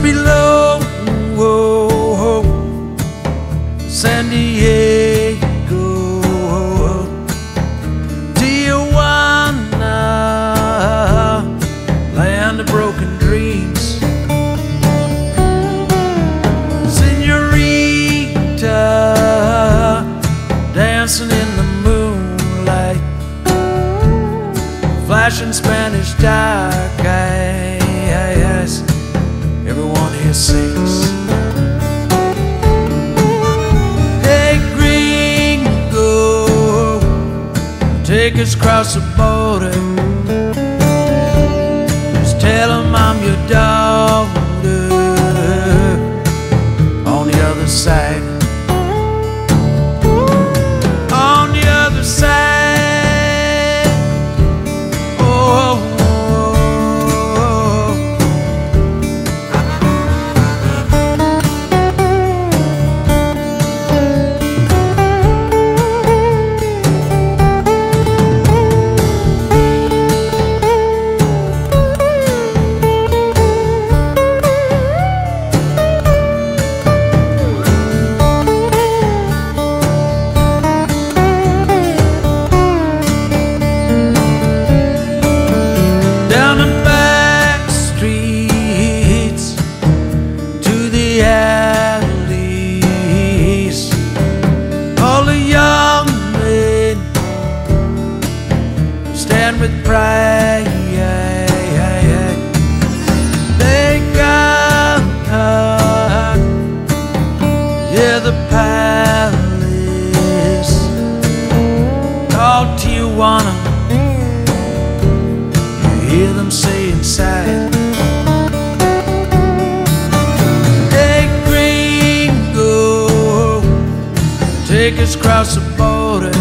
below San Diego, Tijuana, land of broken dreams. Senorita, dancing in the moonlight, flashing Spanish dark eyes. Everyone here sings. Hey gringo, take us across the border. Just tell 'em I'm your daughter on the other side. On the other side. Take us across the border,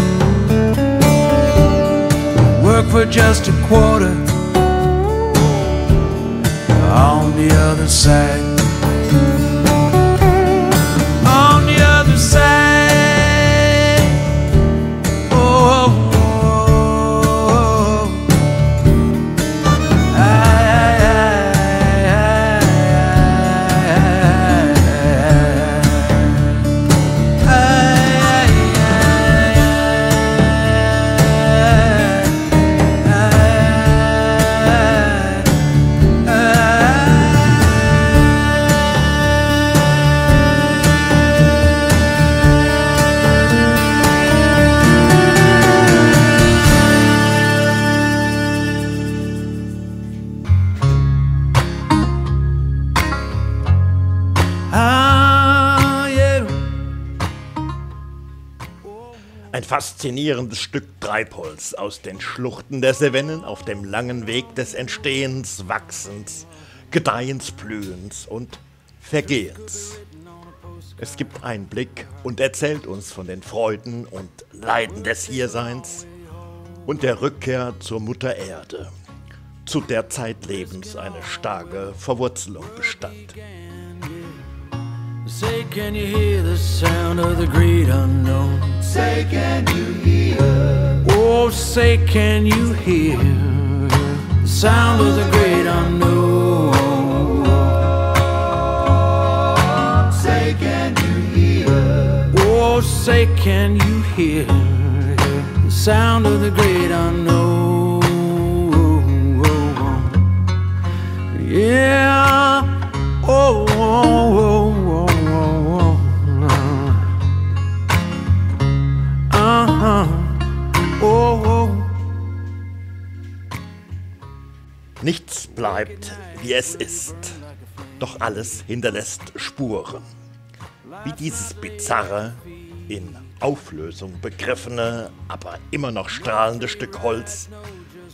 work for just a quarter on the other side. On the other side. Oh, oh, oh. Ein faszinierendes Stück Treibholz aus den Schluchten der Cevennen auf dem langen Weg des Entstehens, Wachsens, Gedeihens, Blühens und Vergehens. Es gibt Einblick und erzählt uns von den Freuden und Leiden des Hierseins und der Rückkehr zur Mutter Erde, zu der zeitlebens eine starke Verwurzelung bestand. Say, can you hear the sound of the great unknown? Say, can you hear? Oh, say, can you hear the sound of the great unknown? Say, can you hear? Oh, say, can you hear the sound of the great unknown? Yeah. Oh, oh, oh. Nichts bleibt, wie es ist, doch alles hinterlässt Spuren. Wie dieses bizarre, in Auflösung begriffene, aber immer noch strahlende Stück Holz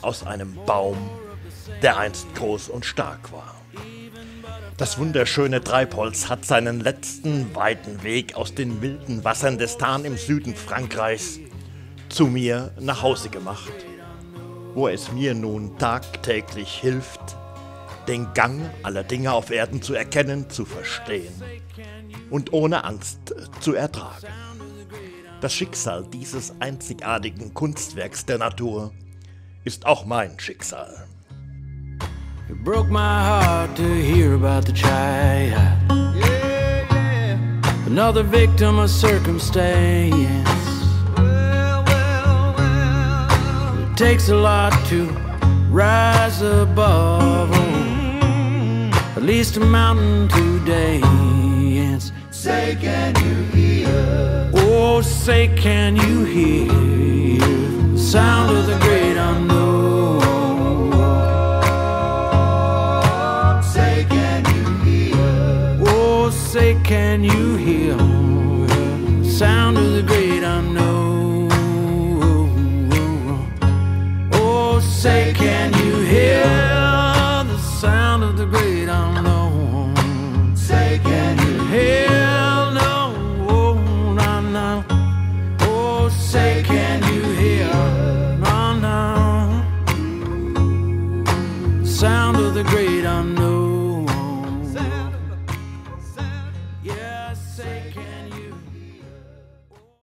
aus einem Baum, der einst groß und stark war. Das wunderschöne Treibholz hat seinen letzten weiten Weg aus den wilden Wassern des Tarn im Süden Frankreichs zu mir nach Hause gemacht, wo es mir nun tagtäglich hilft, den Gang aller Dinge auf Erden zu erkennen, zu verstehen und ohne Angst zu ertragen. Das Schicksal dieses einzigartigen Kunstwerks der Natur ist auch mein Schicksal. It broke my heart to hear about the child. Another victim of circumstance. It takes a lot to rise above. At least a mountain to dance. Say, can you hear? Oh, say, can you hear the sound of the great unknown? Say, can you hear? Oh, say, can you hear the sound of the great